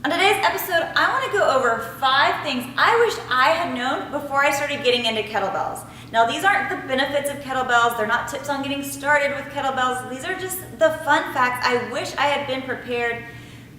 On today's episode, I want to go over 5 things I wish I had known before I started getting into kettlebells. Now, these aren't the benefits of kettlebells, they're not tips on getting started with kettlebells, these are just the fun facts I wish I had been prepared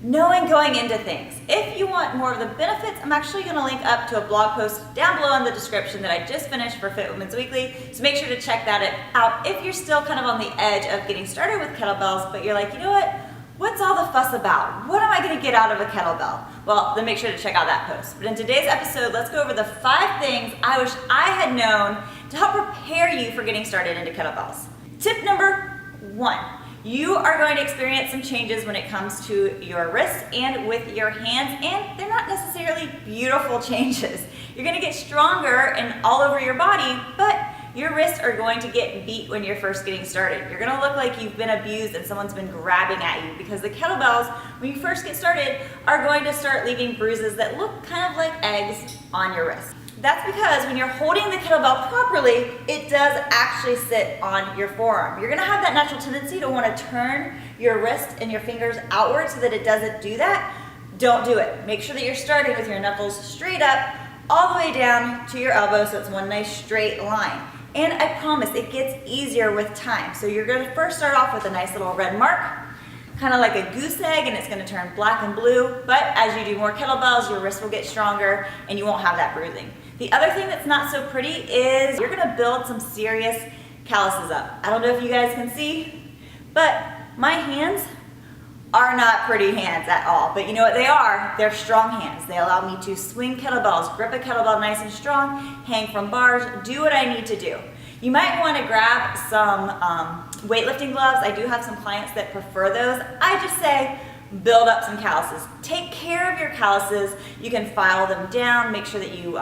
knowing going into things. If you want more of the benefits, I'm actually going to link up to a blog post down below in the description that I just finished for Fit Women's Weekly, so make sure to check that out if you're still kind of on the edge of getting started with kettlebells, but you're like, you know what? What's all the fuss about? What am I going to get out of a kettlebell? Well, then make sure to check out that post. But in today's episode, let's go over the 5 things I wish I had known to help prepare you for getting started into kettlebells. Tip number 1. You are going to experience some changes when it comes to your wrists and with your hands, and they're not necessarily beautiful changes. You're going to get stronger and all over your body, but your wrists are going to get beat when you're first getting started. You're going to look like you've been abused and someone's been grabbing at you, because the kettlebells, when you first get started, are going to start leaving bruises that look kind of like eggs on your wrist. That's because when you're holding the kettlebell properly, it does actually sit on your forearm. You're going to have that natural tendency to want to turn your wrist and your fingers outward so that it doesn't do that. Don't do it. Make sure that you're starting with your knuckles straight up, all the way down to your elbow, so it's one nice straight line. And I promise it gets easier with time. So you're going to first start off with a nice little red mark, kind of like a goose egg, and it's going to turn black and blue. But as you do more kettlebells, your wrist will get stronger and you won't have that bruising. The other thing that's not so pretty is you're going to build some serious calluses up. I don't know if you guys can see, but my hands are not pretty hands at all, but you know what they are? They're strong hands. They allow me to swing kettlebells, grip a kettlebell nice and strong, hang from bars, do what I need to do. You might want to grab some weightlifting gloves. I do have some clients that prefer those. I just say build up some calluses. Take care of your calluses. You can file them down, make sure that you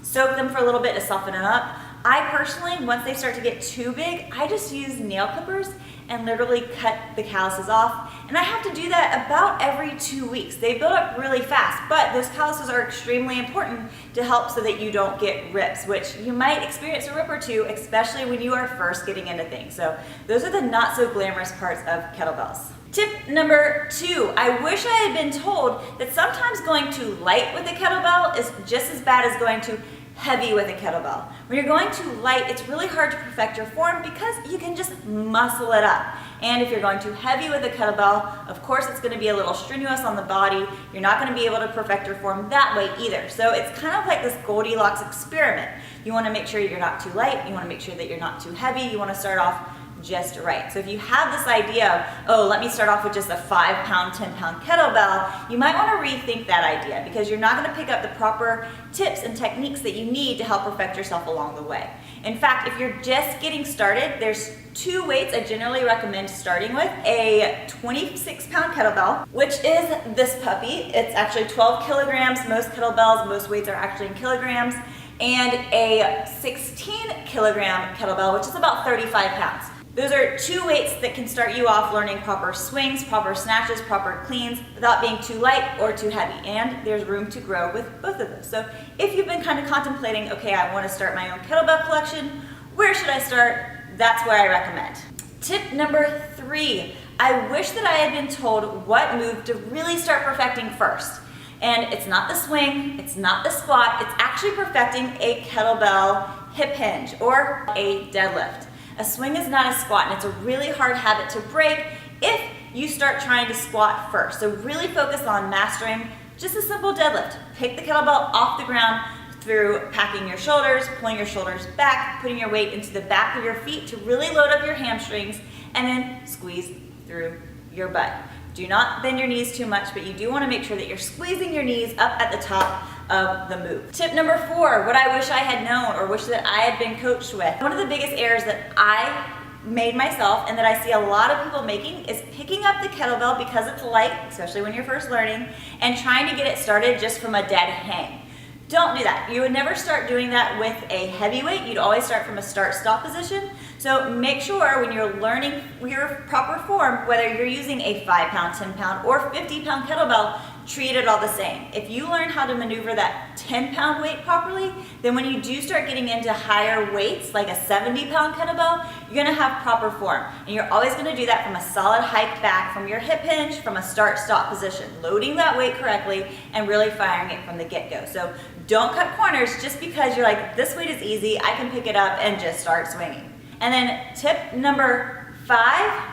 soak them for a little bit to soften them up. I personally, once they start to get too big, I just use nail clippers and literally cut the calluses off. And I have to do that about every 2 weeks. They build up really fast, but those calluses are extremely important to help so that you don't get rips, which you might experience a rip or two, especially when you are first getting into things. So those are the not so glamorous parts of kettlebells. Tip number 2, I wish I had been told that sometimes going too light with a kettlebell is just as bad as going too heavy with a kettlebell. When you're going too light, it's really hard to perfect your form because you can just muscle it up. And if you're going too heavy with a kettlebell, of course it's going to be a little strenuous on the body. You're not going to be able to perfect your form that way either. So it's kind of like this Goldilocks experiment. You want to make sure you're not too light. You want to make sure that you're not too heavy. You want to start off just right. So if you have this idea of, oh, let me start off with just a 5-pound, 10-pound kettlebell, you might want to rethink that idea, because you're not going to pick up the proper tips and techniques that you need to help perfect yourself along the way. In fact, if you're just getting started, there's 2 weights I generally recommend starting with. A 26-pound kettlebell, which is this puppy. It's actually 12 kilograms. Most kettlebells, most weights are actually in kilograms. And a 16-kilogram kettlebell, which is about 35 pounds. Those are 2 weights that can start you off learning proper swings, proper snatches, proper cleans, without being too light or too heavy. And there's room to grow with both of those. So if you've been kind of contemplating, okay, I want to start my own kettlebell collection, where should I start? That's where I recommend. Tip number 3, I wish that I had been told what move to really start perfecting first. And it's not the swing, it's not the squat, it's actually perfecting a kettlebell hip hinge or a deadlift. A swing is not a squat, and it's a really hard habit to break if you start trying to squat first. So really focus on mastering just a simple deadlift. Pick the kettlebell off the ground through packing your shoulders, pulling your shoulders back, putting your weight into the back of your feet to really load up your hamstrings, and then squeeze through your butt. Do not bend your knees too much, but you do want to make sure that you're squeezing your knees up at the top of the move. Tip number 4, what I wish I had known or wish that I had been coached with. One of the biggest errors that I made myself and that I see a lot of people making is picking up the kettlebell because it's light, especially when you're first learning, and trying to get it started just from a dead hang. Don't do that. You would never start doing that with a heavy weight. You'd always start from a start-stop position. So make sure when you're learning your proper form, whether you're using a 5-pound, 10-pound, or 50-pound kettlebell, treat it all the same. If you learn how to maneuver that 10-pound weight properly, then when you do start getting into higher weights, like a 70-pound kettlebell, you're gonna have proper form. And you're always gonna do that from a solid hike back from your hip hinge, from a start-stop position, loading that weight correctly and really firing it from the get-go. So don't cut corners just because you're like, this weight is easy, I can pick it up and just start swinging. And then tip number 5,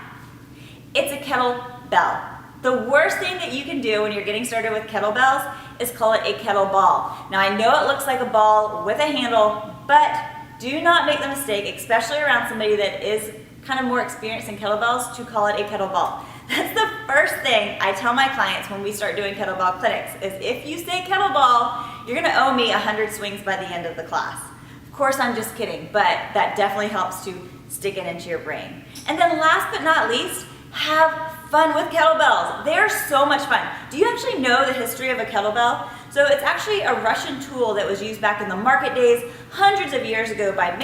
it's a kettlebell. The worst thing that you can do when you're getting started with kettlebells is call it a kettlebell. Now I know it looks like a ball with a handle, but do not make the mistake, especially around somebody that is kind of more experienced in kettlebells, to call it a kettlebell. That's the first thing I tell my clients when we start doing kettlebell clinics, is if you say kettlebell, you're gonna owe me 100 swings by the end of the class. Of course, I'm just kidding, but that definitely helps to stick it into your brain. And then last but not least, have fun with kettlebells. They're so much fun. Do you actually know the history of a kettlebell? So it's actually a Russian tool that was used back in the market days, hundreds of years ago by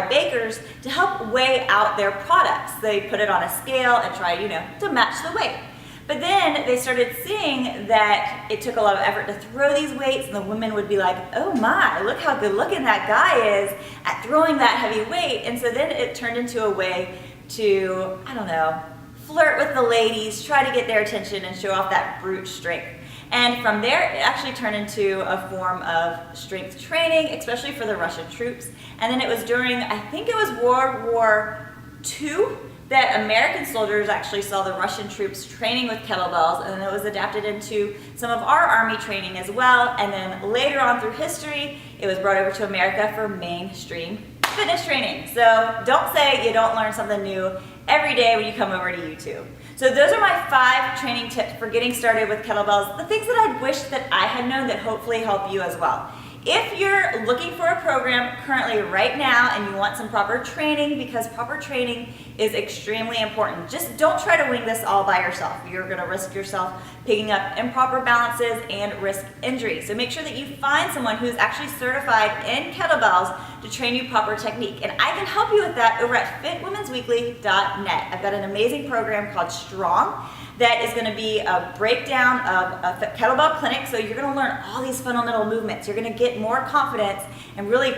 bakers to help weigh out their products. They put it on a scale and try, to match the weight. But then they started seeing that it took a lot of effort to throw these weights, and the women would be like, oh my, look how good looking that guy is at throwing that heavy weight. And so then it turned into a way to, flirt with the ladies, try to get their attention and show off that brute strength. And from there, it actually turned into a form of strength training, especially for the Russian troops. And then it was during, I think it was World War II, that American soldiers actually saw the Russian troops training with kettlebells, and then it was adapted into some of our army training as well. And then later on through history, it was brought over to America for mainstream fitness training. So don't say you don't learn something new every day when you come over to YouTube. So those are my 5 training tips for getting started with kettlebells, the things that I wish that I had known that hopefully help you as well. If you're looking for a program currently right now and you want some proper training, because proper training is extremely important, just don't try to wing this all by yourself. You're gonna risk yourself picking up improper balances and risk injury. So make sure that you find someone who's actually certified in kettlebells to train you proper technique. And I can help you with that over at fitwomensweekly.net. I've got an amazing program called Strong that is gonna be a breakdown of a kettlebell clinic. So you're gonna learn all these fundamental movements. You're gonna get more confidence and really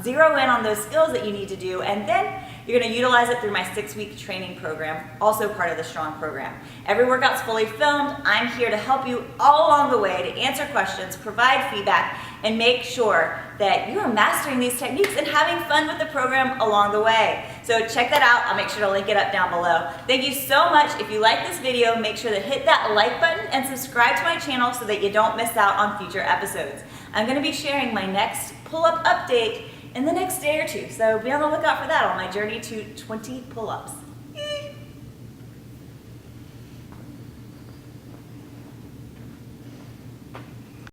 zero in on those skills that you need to do. And then you're gonna utilize it through my 6-week training program, also part of the Strong program. Every workout's fully filmed. I'm here to help you all along the way, to answer questions, provide feedback, and make sure that you are mastering these techniques and having fun with the program along the way. So check that out. I'll make sure to link it up down below. Thank you so much. If you like this video, make sure to hit that like button and subscribe to my channel so that you don't miss out on future episodes. I'm gonna be sharing my next pull-up update in the next day or two, so be on the lookout for that on my journey to 20 pull-ups.